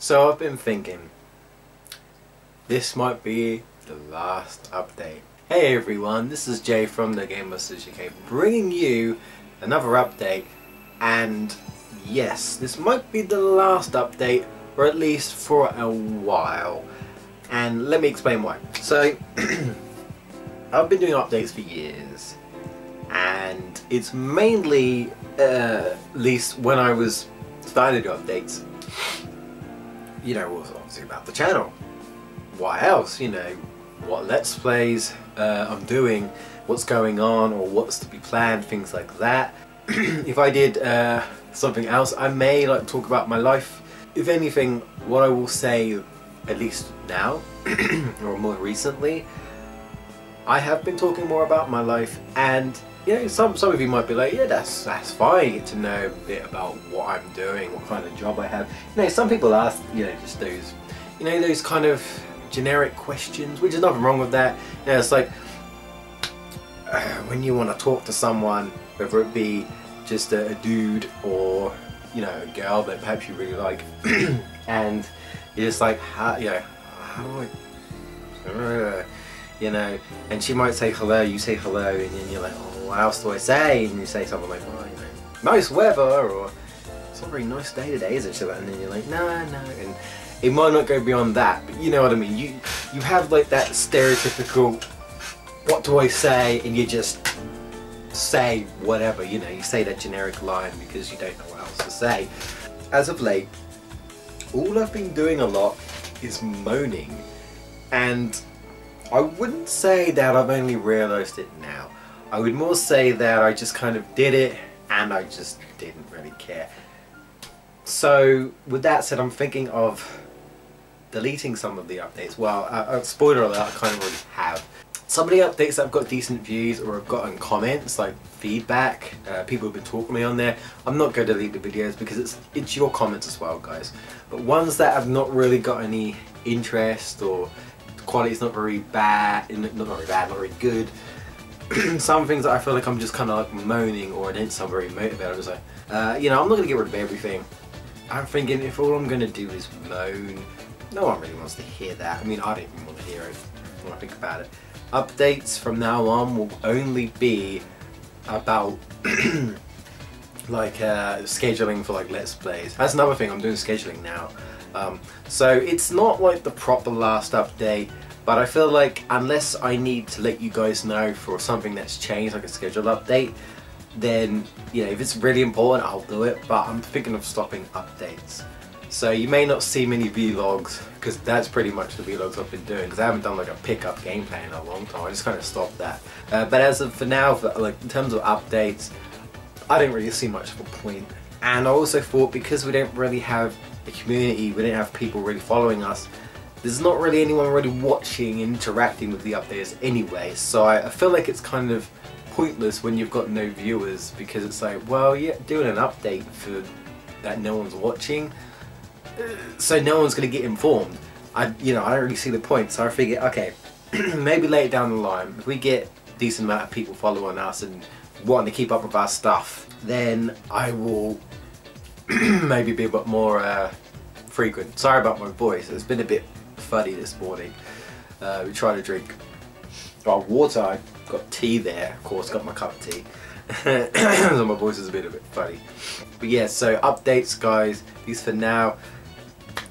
So I've been thinking, this might be the last update. Hey everyone, this is Jay from the animemasterjai bringing you another update, and yes, this might be the last update, or at least for a while. And let me explain why. So, I've been doing updates for years, and it's mainly, at least when I was starting to do updates, you know, it was obviously about the channel. Why else? You know, what Let's Plays I'm doing, what's going on, or what's to be planned, things like that. If I did something else, I may like talk about my life. If anything, what I will say, at least now, or more recently, I have been talking more about my life, and you know, some of you might be like, yeah, that's fine, you get to know a bit about what I'm doing, what kind of job I have. You know, some people ask, you know, just those, you know, those kind of generic questions, which is nothing wrong with that. You know, it's like when you want to talk to someone, whether it be just a dude or, you know, a girl that perhaps you really like, and you're just like, how do I, you know, and she might say hello, you say hello, and then you're like, oh, what else do I say? And you say something like, oh, you know, nice weather, or it's not a very nice day today, is it? And then you're like, no, and it might not go beyond that, but you know what I mean. You have like that stereotypical, what do I say, and you just say whatever, you know, you say that generic line because you don't know what else to say. As of late, all I've been doing a lot is moaning, and I wouldn't say that I've only realised it now. I would more say that I just kind of did it and I just didn't really care. So with that said, I'm thinking of deleting some of the updates. Well, spoiler alert, I kind of already have. Some of the updates that have got decent views or have gotten comments, like feedback, people have been talking to me on there, I'm not going to delete the videos because it's your comments as well, guys. But ones that have not really got any interest, or the quality's not very bad, not very good, some things that I feel like I'm just kind of like moaning, or I didn't sound very motivated, I'm just like, you know, I'm not going to get rid of everything. I'm thinking if all I'm going to do is moan, no one really wants to hear that. I mean, I don't even want to hear it when I think about it. Updates from now on will only be about like scheduling for like Let's Plays. That's another thing, I'm doing scheduling now. So it's not like the proper last update, but I feel like unless I need to let you guys know for something that's changed, like a scheduled update, then, you know, if it's really important, I'll do it, but I'm thinking of stopping updates. So you may not see many vlogs, because that's pretty much the vlogs I've been doing, because I haven't done like a pickup gameplay in a long time. I just kind of stopped that. But as of for now, like in terms of updates, I didn't really see much of a point. And I also thought, because we don't really have a community, we didn't have people really following us, there's not really anyone really watching and interacting with the updates anyway. So I feel like it's kind of pointless when you've got no viewers, because it's like, well, yeah, doing an update for that no one's watching, so no one's going to get informed. I don't really see the point. So I figure, okay, maybe later down the line, if we get a decent amount of people following us and wanting to keep up with our stuff, then I will maybe be a bit more frequent. Sorry about my voice, it's been a bit fuddy this morning. We tried to drink water, I got tea there, of course, got my cup of tea. So my voice is a bit funny. But yeah, so updates, guys, these for now.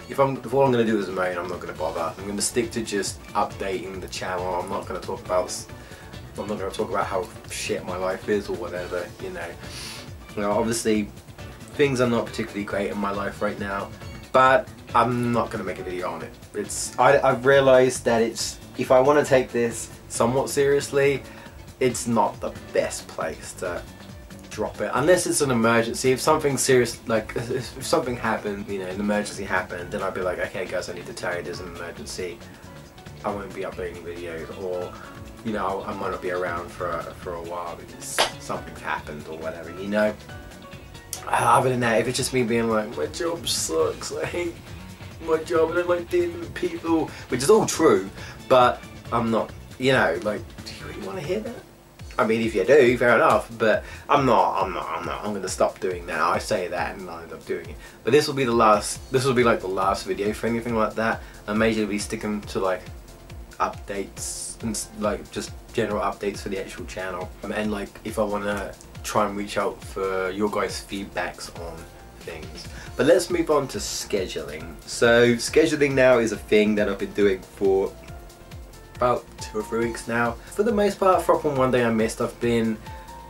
If all I'm going to do is moan, I'm not going to bother. I'm going to stick to just updating the channel. I'm not going to talk about how shit my life is or whatever, you know. You know, obviously things are not particularly great in my life right now, but I'm not going to make a video on it. I've realised that if I want to take this somewhat seriously, it's not the best place to drop it, unless it's an emergency. If something serious, like if something happened, you know, an emergency happened, then I'd be like, okay guys, I need to tell you there's an emergency, I won't be uploading videos, or you know, I might not be around for a while because something's happened or whatever, you know. Other than that, if it's just me being like, my job sucks, I hate my job, I don't like dealing with people, which is all true, but I'm not, you know, like, do you really want to hear that? I mean, if you do, fair enough, but I'm gonna stop doing that. I say that and I end up doing it. But this will be like the last video for anything like that. I'm majorly sticking to like updates and like just general updates for the actual channel. And like if I wanna try and reach out for your guys' feedbacks on things. But let's move on to scheduling. So scheduling now is a thing that I've been doing for about 2 or 3 weeks now. For the most part, apart from one day I missed, I've been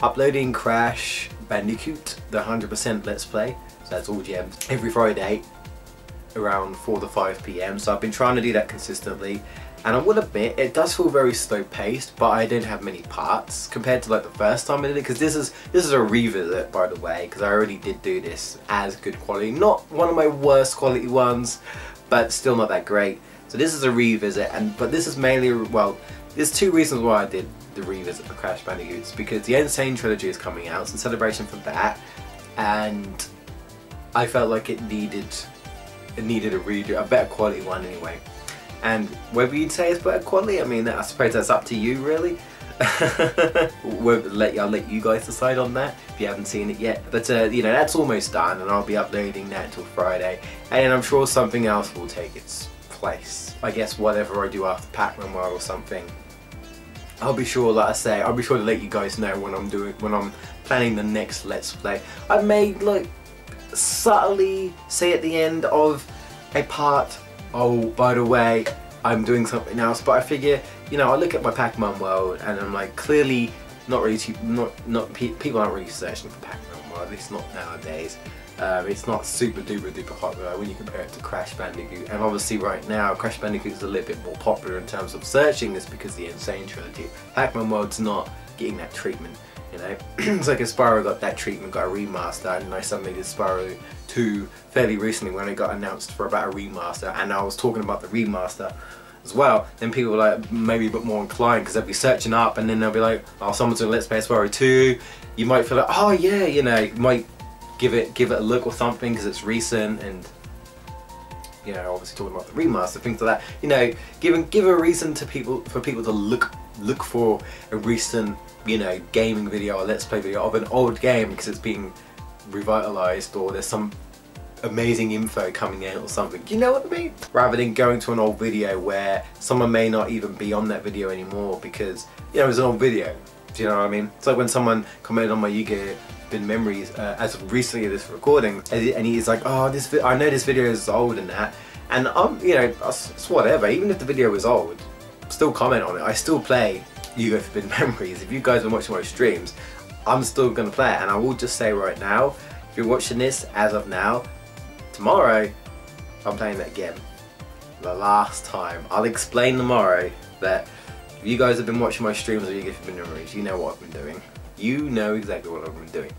uploading Crash Bandicoot, the 100% Let's Play. So that's all gems every Friday around 4 to 5 PM. So I've been trying to do that consistently. And I will admit, it does feel very slow paced, but I don't have many parts compared to like the first time I did it, because this is a revisit, by the way, because I already did do this as good quality. Not one of my worst quality ones, but still not that great. So this is a revisit, but this is mainly, well, there's 2 reasons why I did the revisit for Crash Bandicoots, because the Insane Trilogy is coming out, so in celebration for that, and I felt like it needed a redo, a better quality one anyway. And whether you'd say it's better quality, I mean, I suppose that's up to you, really. I'll let you guys decide on that if you haven't seen it yet. But you know, that's almost done, and I'll be uploading that until Friday. And I'm sure something else will take its place. I guess whatever I do after Pac-Man World or something, I'll be sure, like I say, I'll be sure to let you guys know when I'm planning the next Let's Play. I may like subtly say at the end of a part, oh, by the way, I'm doing something else, but I figure, you know, I look at my Pac-Man World and I'm like, clearly not really, people aren't really searching for Pac-Man World, at least not nowadays. It's not super duper popular when you compare it to Crash Bandicoot, and obviously right now Crash Bandicoot is a little bit more popular in terms of searching. It's because the Insane Trilogy. Pac-Man World's not getting that treatment, you know. It's like if Spyro got that treatment, got a remaster, and I suddenly did Spyro 2 fairly recently when it got announced for about a remaster, and I was talking about the remaster as well, then people were like maybe a bit more inclined, because they'll be searching up and then they'll be like, oh, someone's doing Let's Play Spyro 2, you might feel like, oh yeah, you know, you might give it a look or something because it's recent, and you know, obviously talking about the remaster, things like that, you know, give a reason to people to look for a recent, you know, gaming video or Let's Play video of an old game because it's being revitalized, or there's some amazing info coming out or something. Do you know what I mean? Rather than going to an old video where someone may not even be on that video anymore because, you know, it's an old video. Do you know what I mean? It's like when someone commented on my Yu-Gi-Oh! Bin Memories as of recently this recording, and he's like, oh, I know this video is old and that, and you know, it's whatever. Even if the video was old, still comment on it. I still play Yu-Gi-Oh! Bin Memories. If you guys are watching my streams, I'm still gonna play it. And I will just say right now, if you're watching this as of now, tomorrow I'm playing that again. The last time. I'll explain tomorrow that if you guys have been watching my streams of Yu-Gi-Oh! Bin Memories, you know what I've been doing. You know exactly what I've been doing.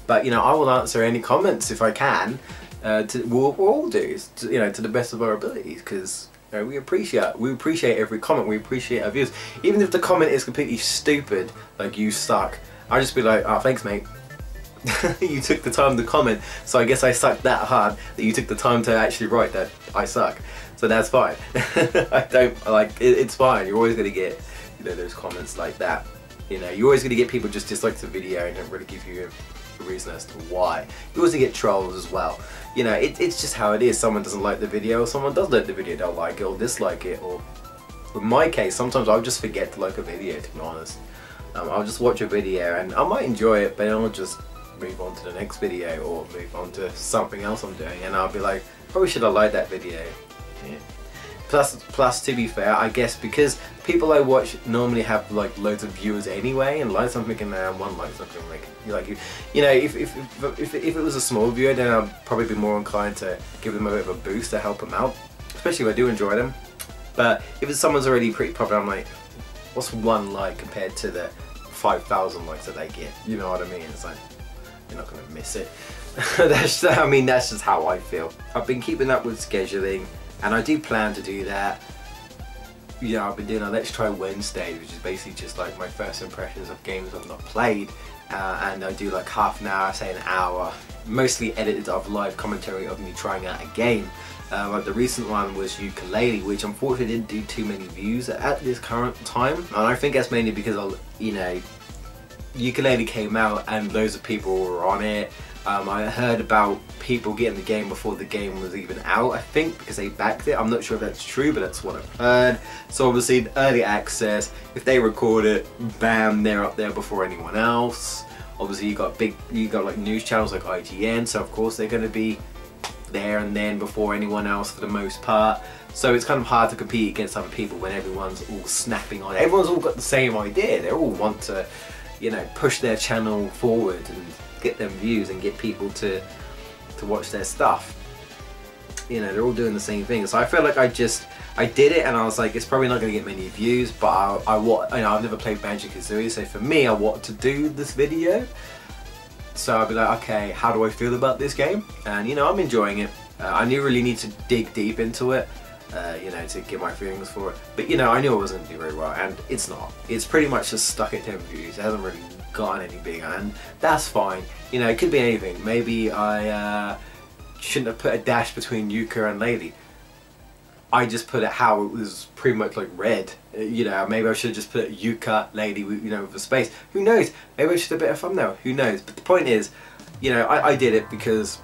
But you know, I will answer any comments if I can. We'll all do, you know, to the best of our abilities, because you know, we appreciate every comment. We appreciate our views, even if the comment is completely stupid, like you suck. I'll just be like, oh, thanks, mate. You took the time to comment, so I guess I sucked that hard that you took the time to actually write that I suck. So that's fine. I don't like it's fine. You're always gonna get, you know, those comments like that. You know, you're always gonna get people just dislike the video and don't really give you a reason as to why. You also get trolls as well. You know, it's just how it is. Someone doesn't like the video, or someone does like the video, they'll like it or dislike it. Or in my case, sometimes I'll just forget to like a video, to be honest. I'll just watch a video and I might enjoy it, but then I'll just move on to the next video or move on to something else I'm doing, and I'll be like, probably should have liked that video. Yeah. Plus, to be fair, I guess because people I watch normally have like loads of viewers anyway, and like something and one like something like you know, if it was a small viewer, then I'd probably be more inclined to give them a bit of a boost to help them out, especially if I do enjoy them. But if it's someone's already pretty popular, I'm like, what's one like compared to the 5,000 likes that they get? You know what I mean? It's like, you're not gonna miss it. I mean, that's just how I feel. I've been keeping up with scheduling, and I do plan to do that. You know, I've been doing a Let's Try Wednesday, which is basically just like my first impressions of games I've not played, and I do like half an hour, say an hour, mostly edited of live commentary of me trying out a game. Like the recent one was Ukulele, which unfortunately didn't do too many views at this current time, and I think that's mainly because, you know, Ukulele came out and loads of people were on it. I heard about people getting the game before the game was even out, I think, because they backed it. I'm not sure if that's true, but that's what I've heard. So obviously early access, if they record it, bam, they're up there before anyone else. Obviously you got like news channels like IGN, so of course they're going to be there and then before anyone else for the most part. So it's kind of hard to compete against other people when everyone's all snapping on it. Everyone's all got the same idea. They all want to, you know, push their channel forward and get them views and get people to watch their stuff. You know, they're all doing the same thing. So I feel like I did it and I was like, it's probably not going to get many views, but you know, I've never played Banjo-Kazooie, so for me, I wanted to do this video. So I'd be like, okay, how do I feel about this game? And you know, I'm enjoying it. I knew really need to dig deep into it, you know, to get my feelings for it. But you know, I knew it wasn't doing very well, and it's not. It's pretty much just stuck at 10 views. It hasn't really gotten any bigger, and that's fine. You know, it could be anything. Maybe I shouldn't have put a dash between Yuka and Lady. I just put it how it was pretty much like red. You know, maybe I should have just put Yuka, Lady, you know, with a space. Who knows? Maybe I should have put a thumbnail. Who knows? But the point is, you know, I did it because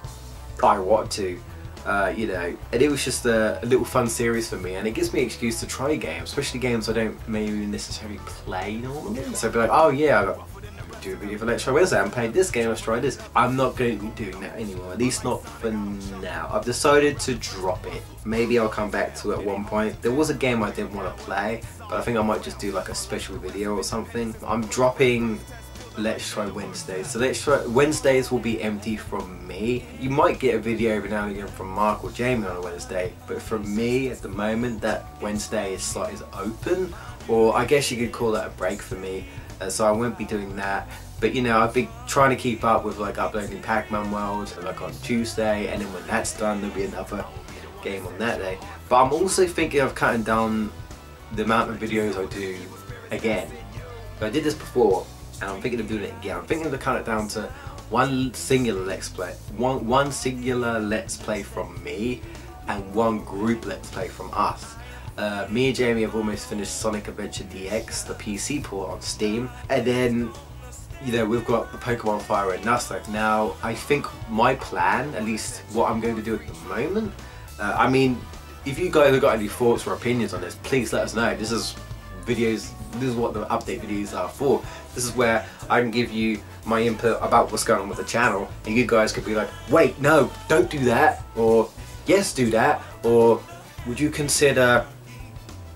I wanted to. You know, and it was just a little fun series for me, and it gives me an excuse to try games, especially games I don't maybe necessarily play normally. So I'd be like, oh yeah, I'm gonna do a video for Let's Try Wednesday, I haven't played this game, let's try this. I'm not going to be doing that anymore, at least not for now. I've decided to drop it. Maybe I'll come back to it at one point. There was a game I didn't want to play, but I think I might just do like a special video or something. I'm dropping Let's Try Wednesdays. So Let's Try Wednesdays will be empty from me. You might get a video every now and again from Mark or Jamie on a Wednesday, but from me at the moment, that Wednesday slot is open, or I guess you could call that a break for me. So I won't be doing that. But you know, I've been trying to keep up with like uploading Pac-Man World like on Tuesday, and then when that's done, there'll be another game on that day. But I'm also thinking of cutting down the amount of videos I do again. So I did this before, and I'm thinking of doing it again. I'm thinking to cut it down to one singular let's play, one singular let's play from me, and one group let's play from us. Me and Jamie have almost finished Sonic Adventure DX, the PC port on Steam, and then, you know, we've got the Pokemon Fire and Nuzlocke. Now, I think my plan, at least what I'm going to do at the moment, I mean, if you guys have got any thoughts or opinions on this, please let us know. This is videos, this is what the update videos are for. This is where I can give you my input about what's going on with the channel, and you guys could be like, wait, no, don't do that, or yes, do that, or would you consider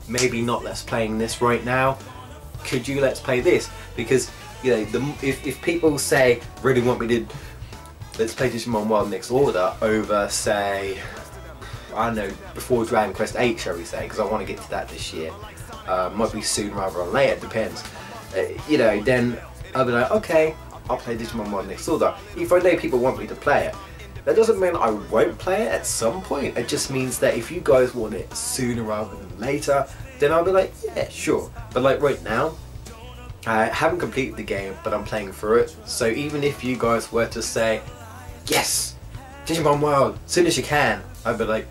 maybe not let's playing this right now? Could you let's play this? Because, you know, if people say really want me to let's play Digimon Wild Next Order over, say, I don't know, before Dragon Quest 8, shall we say, because I want to get to that this year. Might be soon rather than later, depends. You know, then I'll be like, okay, I'll play Digimon Wild Next Order. If I know people want me to play it, that doesn't mean I won't play it at some point. It just means that if you guys want it sooner rather than later, then I'll be like, yeah, sure. But like right now, I haven't completed the game, but I'm playing through it. So even if you guys were to say, yes, Digimon Wild, as soon as you can, I'd be like,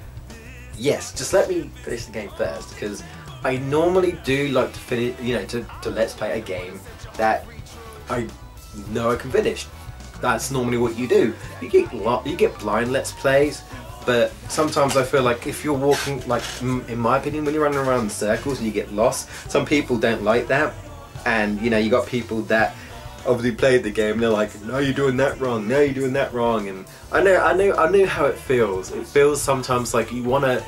yes, just let me finish the game first, because I normally do like to finish, you know, to let's play a game that I know I can finish. That's normally what you do. You get blind let's plays, but sometimes I feel like if you're walking, like in my opinion, when you're running around in circles and you get lost, some people don't like that. And you know, you got people that obviously played the game and they're like, no, you're doing that wrong, no, you're doing that wrong. And I know how it feels. It feels sometimes like you want to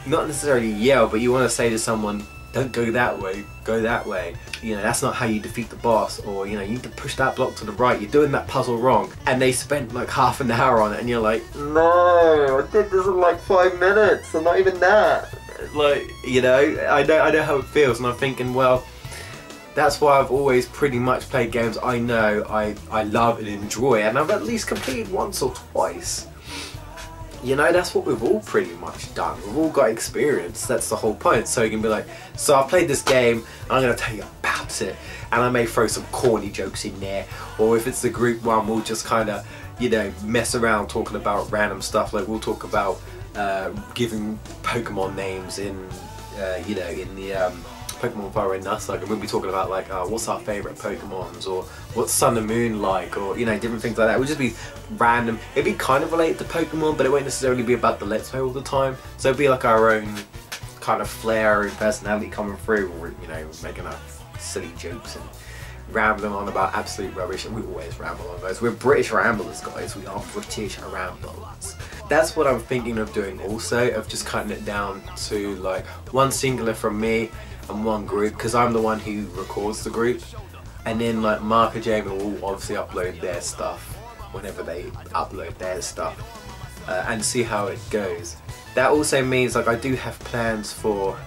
not necessarily yell, but you want to say to someone, don't go that way, go that way. You know, that's not how you defeat the boss, or you know, you need to push that block to the right, you're doing that puzzle wrong. And they spent like half an hour on it and you're like, no, I did this in like 5 minutes and not even that. Like, you know, I know how it feels, and I'm thinking, well, that's why I've always pretty much played games I know I love and enjoy, and I've at least completed once or twice. You know, that's what we've all pretty much done. We've all got experience. That's the whole point. So you can be like, so I've played this game, and I'm going to tell you about it. And I may throw some corny jokes in there. Or if it's the group one, we'll just kind of, you know, mess around talking about random stuff. Like we'll talk about giving Pokemon names in, you know, in the Pokemon Fire Red Nuzlocke, and we'll be talking about like what's our favourite Pokemons, or what's Sun and Moon like, or you know, different things like that. It would just be random. It'd be kind of related to Pokemon, but it won't necessarily be about the Let's Play all the time. So it'd be like our own kind of flair and personality coming through, or you know, making our silly jokes and rambling on about absolute rubbish. And we always ramble on those. We're British ramblers, guys. We are British ramblers. That's what I'm thinking of doing also, of just cutting it down to like one singular from me and one group, because I'm the one who records the group, and then like Mark and Jamie will obviously upload their stuff whenever they upload their stuff, and see how it goes. That also means like I do have plans for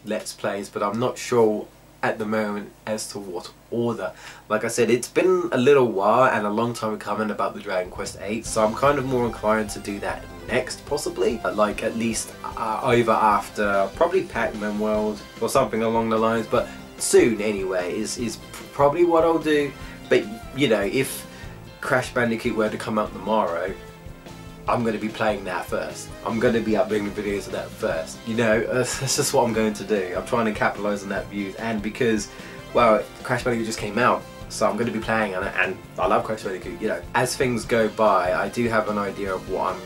Let's Plays, but I'm not sure at the moment as to what order. Like I said, it's been a little while and a long time coming about the Dragon Quest 8, so I'm kind of more inclined to do that next, possibly, like at least over after probably Pac-Man World or something along the lines, but soon anyway is probably what I'll do. But you know, if Crash Bandicoot were to come out tomorrow, I'm going to be playing that first. I'm going to be uploading videos of that first. You know, that's just what I'm going to do. I'm trying to capitalise on that view, and because, well, Crash Bandicoot just came out, so I'm going to be playing on it, and I love Crash Bandicoot. You know, as things go by, I do have an idea of what I'm,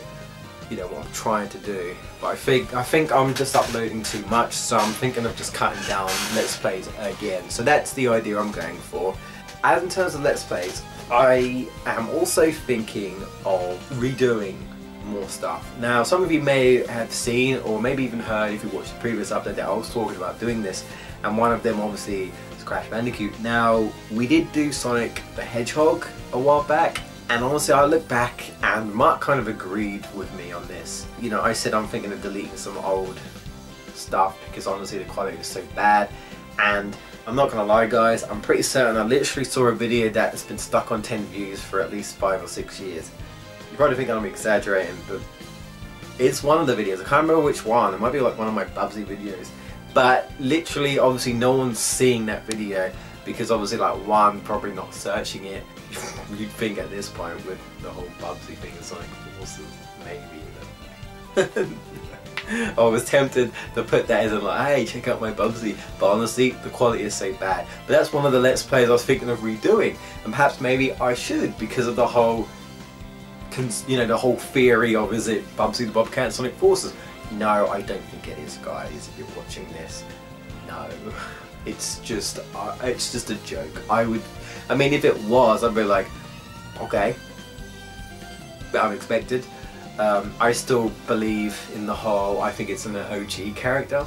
you know, what I'm trying to do. But I think I'm just uploading too much, so I'm thinking of just cutting down Let's Plays again. So that's the idea I'm going for. As in terms of Let's Plays, I am also thinking of redoing more stuff. Now, some of you may have seen or maybe even heard, if you watched the previous update, that I was talking about doing this, and one of them obviously is Crash Bandicoot. Now, we did do Sonic the Hedgehog a while back, and honestly I look back and Mark kind of agreed with me on this. You know, I said I'm thinking of deleting some old stuff because honestly the quality is so bad, and I'm not gonna lie guys, I'm pretty certain I literally saw a video that's been stuck on 10 views for at least 5 or 6 years. You probably think I'm exaggerating, but it's one of the videos. I can't remember which one. It might be like one of my Bubsy videos. But literally, obviously, no one's seeing that video because obviously, like, one, probably not searching it. You'd think at this point with the whole Bubsy thing, it's like, awesome, maybe. I was tempted to put that as a like, hey, check out my Bubsy, but honestly, the quality is so bad. But that's one of the Let's Plays I was thinking of redoing, and perhaps maybe I should because of the whole, you know, the whole theory of, is it Bubsy the Bobcat and Sonic Forces? No, I don't think it is, guys. If you're watching this, no, it's just a joke. I mean, if it was, I'd be like, okay, but unexpected. I still believe in the whole, I think it's an OG character,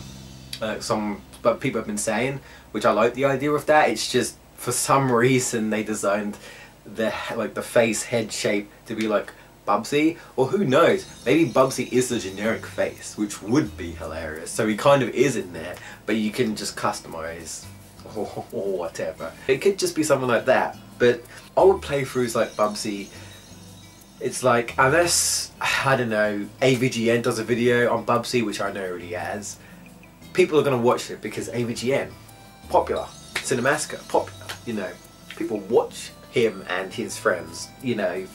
but people have been saying, which I like the idea of that. It's just for some reason they designed the face head shape to be like Bubsy, or who knows, maybe Bubsy is the generic face, which would be hilarious. So he kind of is in there, but you can just customize or whatever. It could just be something like that. But old playthroughs like Bubsy, it's like, unless, I don't know, AVGN does a video on Bubsy, which I know already has, people are going to watch it because AVGN, popular, Cinemassacre, popular, you know, people watch him and his friends, you know,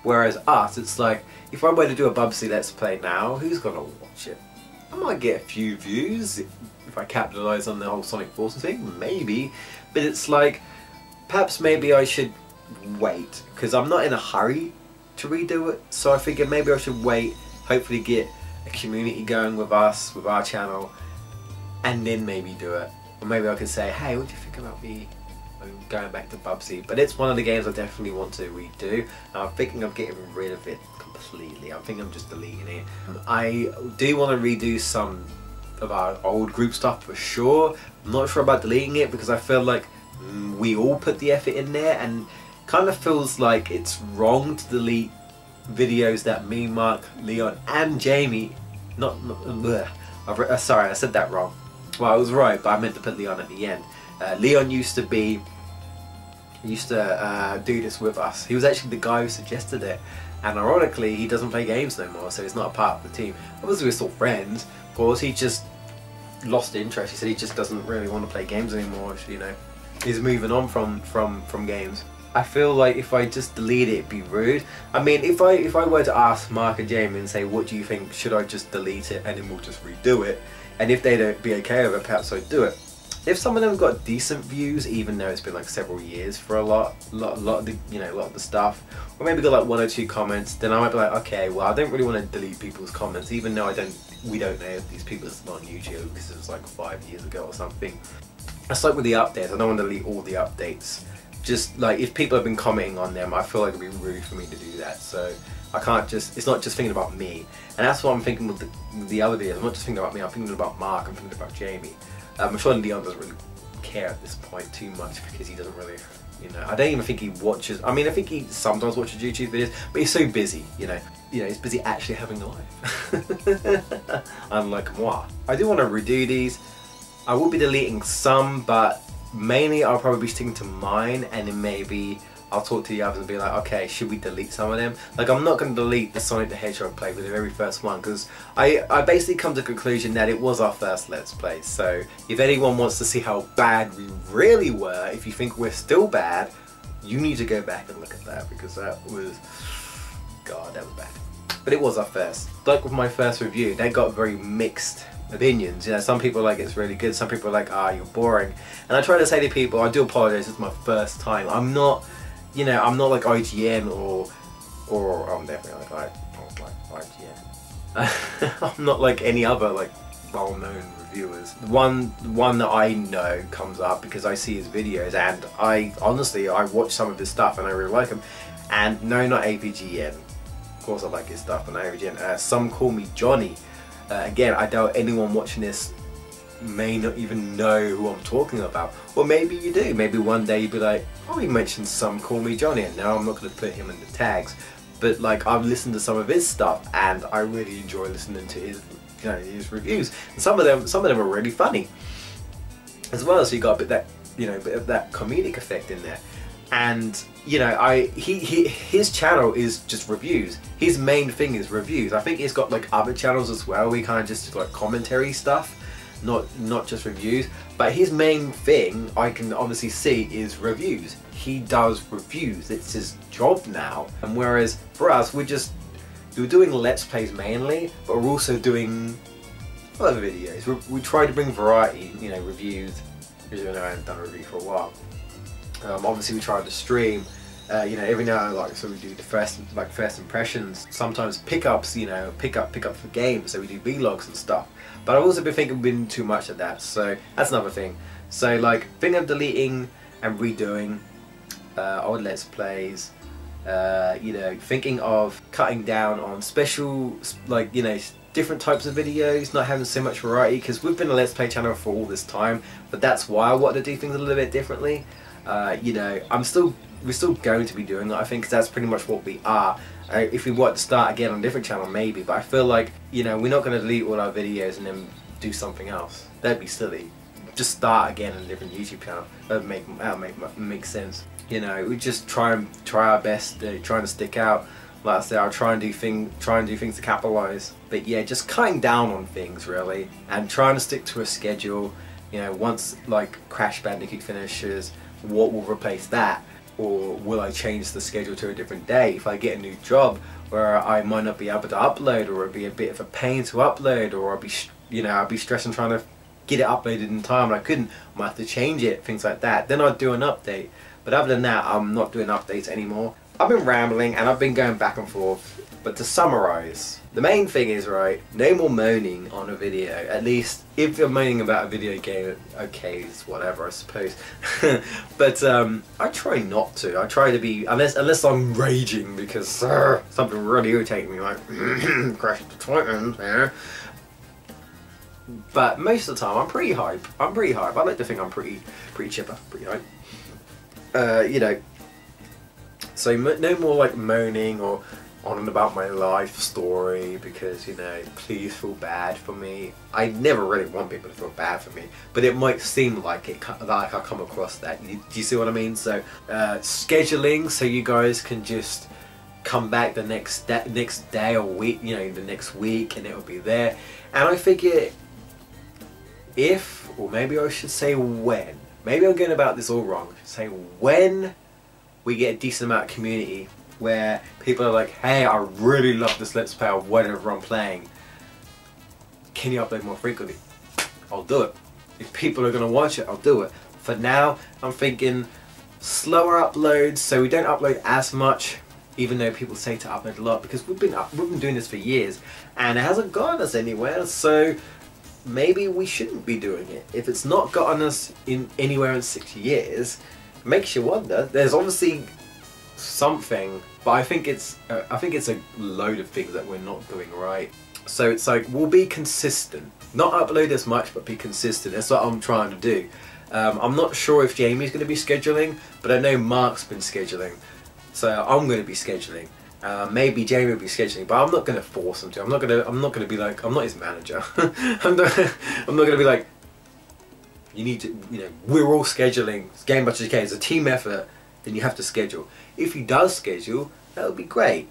whereas us, it's like, if I were to do a Bubsy Let's Play now, who's going to watch it? I might get a few views if I capitalise on the whole Sonic Forces thing, maybe, but it's like, perhaps maybe I should wait, because I'm not in a hurry to redo it, so I figured maybe I should wait, hopefully get a community going with us, with our channel, and then maybe do it. Or maybe I could say, hey, what do you think about me going back to Bubsy? But it's one of the games I definitely want to redo, and I'm thinking of getting rid of it completely. I think I'm just deleting it. I do want to redo some of our old group stuff for sure. I'm not sure about deleting it because I feel like we all put the effort in there, and kind of feels like it's wrong to delete videos that me, Mark, Leon and Jamie, sorry, I said that wrong. Well, I was right, but I meant to put Leon at the end. Leon used to do this with us. He was actually the guy who suggested it, and ironically he doesn't play games no more, so he's not a part of the team. Obviously we're still friends, of course. He just lost interest. He said he just doesn't really want to play games anymore, you know. He's moving on from games. I feel like if I just delete it, it'd be rude. I mean, if I were to ask Mark and Jamie and say, what do you think, should I just delete it and then we'll just redo it? And if they don't be okay with it, perhaps I'd do it. If some of them got decent views, even though it's been like several years for a lot of the, you know, a lot of the stuff, or maybe got like 1 or 2 comments, then I might be like, okay, well, I don't really want to delete people's comments, even though we don't know if these people are still on YouTube because it was like 5 years ago or something. It's like with the updates, I don't want to delete all the updates. Just like if people have been commenting on them, I feel like it'd be rude for me to do that. So I can't just, it's not just thinking about me. And that's what I'm thinking with the other videos. I'm not just thinking about me, I'm thinking about Mark, I'm thinking about Jamie. I'm sure Leon doesn't really care at this point too much because he doesn't really, you know, I don't even think he watches, I mean, I think he sometimes watches YouTube videos, but he's so busy, you know, he's busy actually having a life. Unlike moi. I do want to redo these. I will be deleting some, but mainly I'll probably be sticking to mine, and then maybe I'll talk to the others and be like, okay, should we delete some of them? Like, I'm not going to delete the Sonic the Hedgehog play with the very first one, because I basically come to the conclusion that it was our first Let's Play. So if anyone wants to see how bad we really were, if you think we're still bad, you need to go back and look at that, because that was, God, that was bad. But it was our first. Like with my first review, they got very mixed opinions. You know, some people are like it's really good, some people are like, ah, you're boring. And I try to say to people, I do apologize, it's my first time. I'm not, you know, I'm not like IGN or I'm definitely like IGN. I'm not like any other like well-known reviewers. One that I know comes up because I see his videos, and I honestly watch some of his stuff and I really like him. And no, not APGN. Of course I like his stuff, but not APGN. Some Call Me Johnny. Again, I doubt anyone watching this may not even know who I'm talking about. Or maybe you do. Maybe one day you'd be like, oh, he mentioned Some Call Me Johnny, and now I'm not going to put him in the tags. But like, I've listened to some of his stuff, and I really enjoy listening to his, you know, his reviews. And some of them are really funny as well. So you got a bit that, you know, bit of that comedic effect in there. And you know, his channel is just reviews. His main thing is reviews. I think he's got like other channels as well. We kind of just do like commentary stuff, not just reviews. But his main thing, I can obviously see, is reviews. He does reviews. It's his job now. And whereas for us, we're doing Let's Plays mainly, but we're also doing other videos. We try to bring variety, you know, reviews. Because I know I haven't done a review for a while. Obviously we try to stream, you know, every now and like, so we do the first impressions, sometimes pickups, you know, pick up for games, so we do vlogs and stuff. But I've also been thinking we've been too much of that, so that's another thing. So like, thinking of deleting and redoing old Let's Plays, you know, thinking of cutting down on special, like, you know, different types of videos, not having so much variety, because we've been a Let's Play channel for all this time, but that's why I wanted to do things a little bit differently. You know, we're still going to be doing that, I think, because that's pretty much what we are. If we want to start again on a different channel, maybe, but I feel like, you know, we're not going to delete all our videos and then do something else. That'd be silly. Just start again on a different YouTube channel. That'd make sense. You know, we just try our best, trying to stick out. Like I said, I'll try and do things to capitalize. But yeah, just cutting down on things really, and trying to stick to a schedule. You know, once like Crash Bandicoot finishes, what will replace that? Or will I change the schedule to a different day if I get a new job where I might not be able to upload, or it'll be a bit of a pain to upload, or I'll be stressing trying to get it uploaded in time and I couldn't, I might have to change it, things like that. Then I'd do an update. But other than that, I'm not doing updates anymore. I've been rambling and I've been going back and forth, but to summarize, the main thing is, right, no more moaning on a video. At least if you're moaning about a video game, okay, it's whatever, I suppose. But I try not to. I try to be, unless I'm raging because something really irritating me, like Crash the Titans, yeah. But most of the time, I'm pretty hype. I like to think I'm pretty chipper, pretty hype. You know. So no more like moaning or on and about my life story, because, you know, please feel bad for me. I never really want people to feel bad for me, but it might seem like like I come across that. Do you see what I mean? So scheduling so you guys can just come back the next day or week, you know, the next week, and it'll be there. And I figure or maybe I should say when. Maybe I'm going about this all wrong. I should say when we get a decent amount of community where people are like, hey, I really love this Let's Play or whatever I'm playing. Can you upload more frequently? I'll do it. If people are going to watch it, I'll do it. For now, I'm thinking slower uploads, so we don't upload as much, even though people say to upload a lot, because we've been doing this for years and it hasn't gotten us anywhere. So maybe we shouldn't be doing it. If it's not gotten us anywhere in 6 years, it makes you wonder. There's obviously something, but I think it's a load of things that we're not doing right. So it's like, we'll be consistent, not upload as much, but be consistent. That's what I'm trying to do. I'm not sure if Jamie's going to be scheduling, but I know Mark's been scheduling, so I'm going to be scheduling. Maybe Jamie will be scheduling, but I'm not going to force him to. I'm not going to be like, I'm not his manager. I'm not going to be like, you need to, you know, we're all scheduling. GBUKJai, it's a team effort. Then you have to schedule. If he does schedule, that would be great.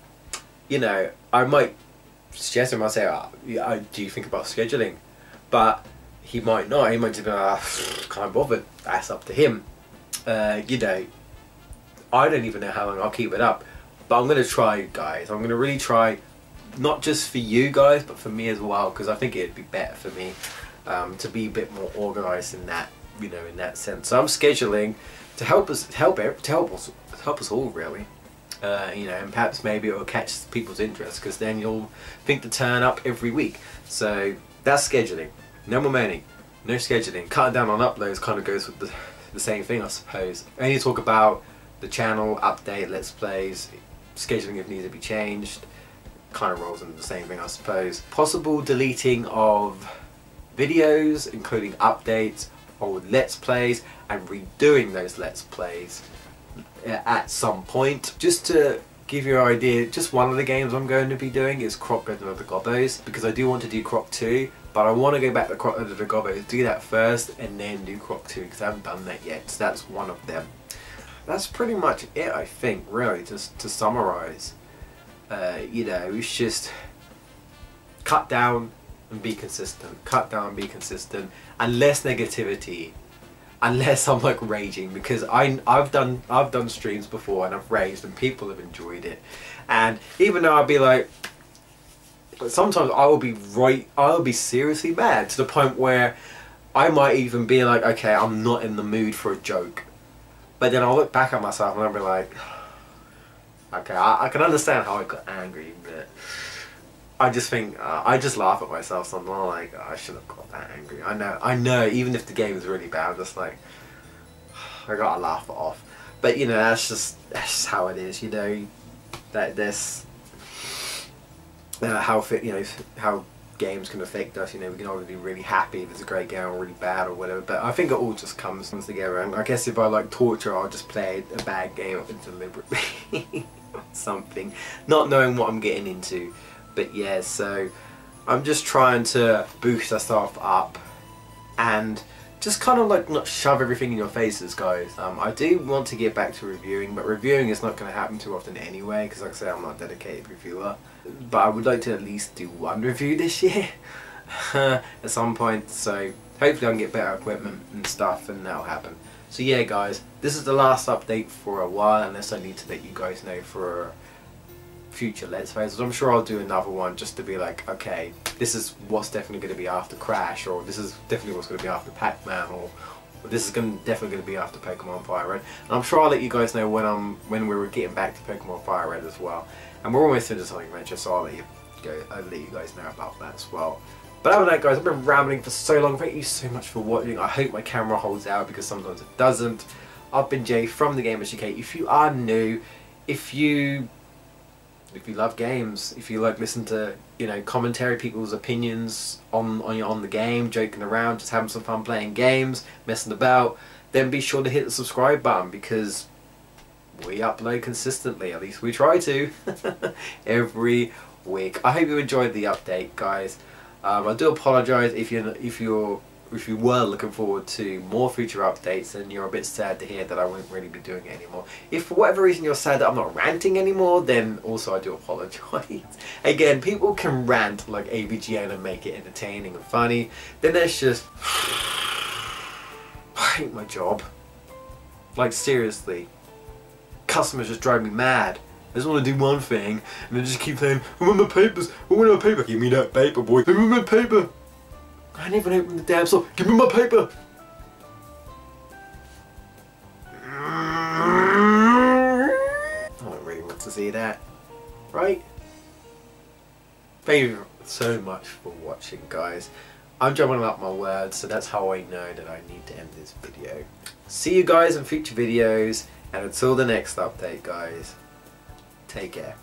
You know, I might suggest him. I say, do you think about scheduling? But he might not. He might just be like, can't bother. That's up to him. You know, I don't even know how long I'll keep it up. But I'm going to try, guys. I'm going to really try, not just for you guys, but for me as well, because I think it'd be better for me to be a bit more organised in that, you know, in that sense. So I'm scheduling to help us all, really. You know, and perhaps maybe it will catch people's interest, because then you'll think to turn up every week. So that's scheduling. No more moaning, no scheduling. Cutting down on uploads kind of goes with the same thing, I suppose. Only talk about the channel, update, let's plays, scheduling if needs to be changed. Kind of rolls into the same thing, I suppose. Possible deleting of videos, including updates, old let's plays, and redoing those let's plays at some point. Just to give you an idea, just one of the games I'm going to be doing is Croc of the Gobbos, because I do want to do Croc 2, but I want to go back to Croc of the Gobbos, do that first and then do Croc 2, because I haven't done that yet. So that's one of them. That's pretty much it, I think, really, just to summarise. You know, it's just cut down and be consistent, cut down and be consistent, and less negativity, unless I'm like raging, because I've done streams before and I've raged and people have enjoyed it. And even though I'll be like, sometimes I'll be seriously mad, to the point where I might even be like, okay, I'm not in the mood for a joke. But then I'll look back at myself and I'll be like, okay, I can understand how I got angry, but I just think, I just laugh at myself sometimes. I'm like, I shouldn't have got that angry. I know, even if the game is really bad, I'm just like, I gotta laugh it off. But you know, that's just how it is, you know, that this, how games can affect us. You know, we can either be really happy if it's a great game or really bad or whatever, but I think it all just comes together. And I guess if I like torture, I'll just play a bad game deliberately something, not knowing what I'm getting into. But yeah, so I'm just trying to boost ourselves up and just kind of like not shove everything in your faces, guys. I do want to get back to reviewing, but reviewing is not going to happen too often anyway, because like I say, I'm not a dedicated reviewer. But I would like to at least do one review this year at some point, so hopefully I can get better equipment and stuff, and that'll happen. So yeah, guys, this is the last update for a while, unless I need to let you guys know for future Let's Plays. I'm sure I'll do another one just to be like, okay, this is what's definitely going to be after Crash, or this is definitely what's going to be after Pac-Man, or this is definitely going to be after Pokemon Fire Red. And I'm sure I'll let you guys know when we're getting back to Pokemon Fire Red as well. And we're almost into Sonic Adventure, so I'll let you guys know about that as well. But other than that, guys, I've been rambling for so long. Thank you so much for watching. I hope my camera holds out, because sometimes it doesn't. I've been Jay from the GBUKJai. If you are new, if you love games, if you like listen to, you know, commentary, people's opinions on the game, joking around, just having some fun playing games, messing about, then be sure to hit the subscribe button, because we upload consistently, at least we try to, every week. I hope you enjoyed the update, guys. I do apologise if you were looking forward to more future updates and you're a bit sad to hear that I won't really be doing it anymore. If for whatever reason you're sad that I'm not ranting anymore, then also I do apologise. Again, people can rant like ABGN and make it entertaining and funny. Then there's just, I hate my job. Like seriously. customers just drive me mad. I just want to do one thing, and they just keep saying, I want my papers, I want my paper. Give me that paper, boy. Give me my paper. I didn't even open the damn store. Give me my paper. I don't really want to see that. Right? Thank you so much for watching, guys. I'm jumbling up my words, so that's how I know that I need to end this video. See you guys in future videos, and until the next update, guys, take care.